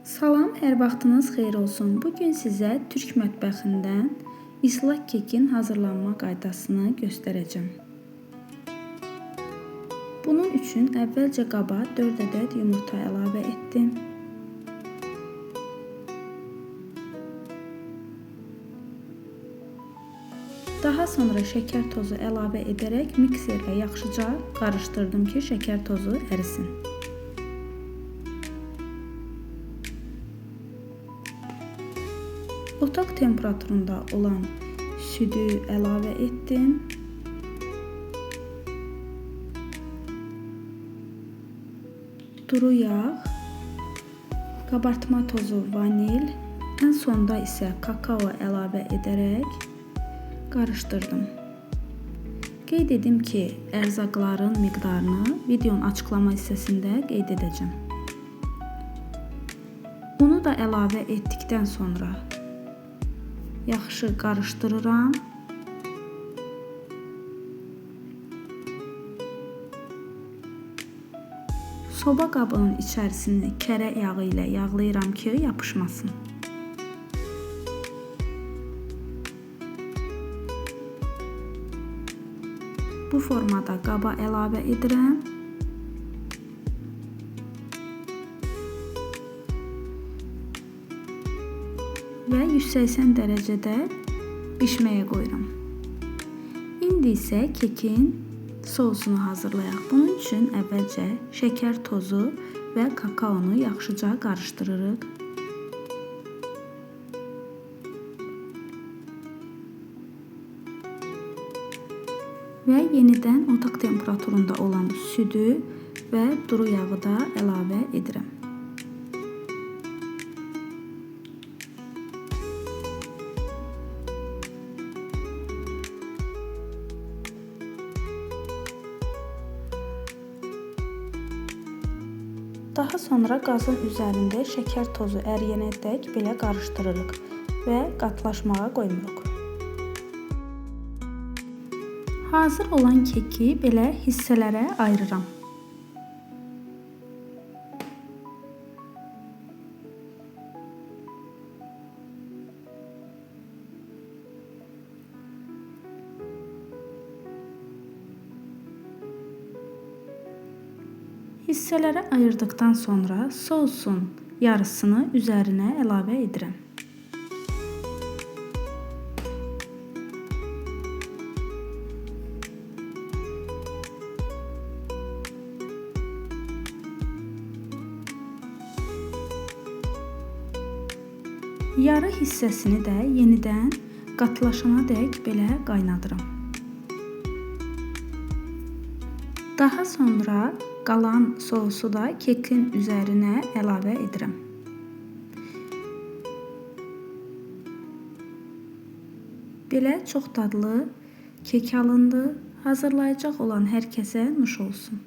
Salam, hər vaxtınız xeyir olsun. Bugün sizə Türk mətbəxindən islaq kekin hazırlanma qaydasını göstərəcəm. Bunun üçün əvvəlcə qaba 4 ədəd yumurta əlavə etdim. Daha sonra şəkər tozu əlavə edərək mikserlə yaxşıca qarışdırdım ki, şəkər tozu ərisin. Otaq temperaturunda olan südü əlavə etdim. Duru yağ, qabartma tozu, vanil, ən sonda isə kakao əlavə edərək qarışdırdım. Qeyd edim ki, ərzaqların miqdarını videonun açıqlama hissəsində qeyd edəcəm. Unu da əlavə etdikdən sonra yaxşı qarışdırıram. Soba qabının içərisini kərə yağı ilə yağlayıram ki, yapışmasın. Bu formada qaba əlavə edirəm. Və 180 dərəcədə bişməyə qoyuram. İndi isə kekin sosunu hazırlayaq. Bunun üçün əvvəlcə şəkər tozu və kakaonu yaxşıca qarışdırırıq. Və yenidən otaq temperaturunda olan südü və duru yağı da əlavə edirəm. Daha sonra qazın üzərində şəkər tozu əriyənədək belə qarışdırırıq və qatlaşmağa qoymuruq. Hazır olan keki belə hissələrə ayırıram. Hissələrə ayırdıqdan sonra sosun yarısını üzərinə əlavə edirəm. Yarı hissəsini də yenidən qatlaşanadək belə qaynadıram. Daha sonra qalan sosu da kekin üzərinə əlavə edirəm. Belə çox dadlı kek alındı. Hazırlayacaq olan hər kəsə nuş olsun.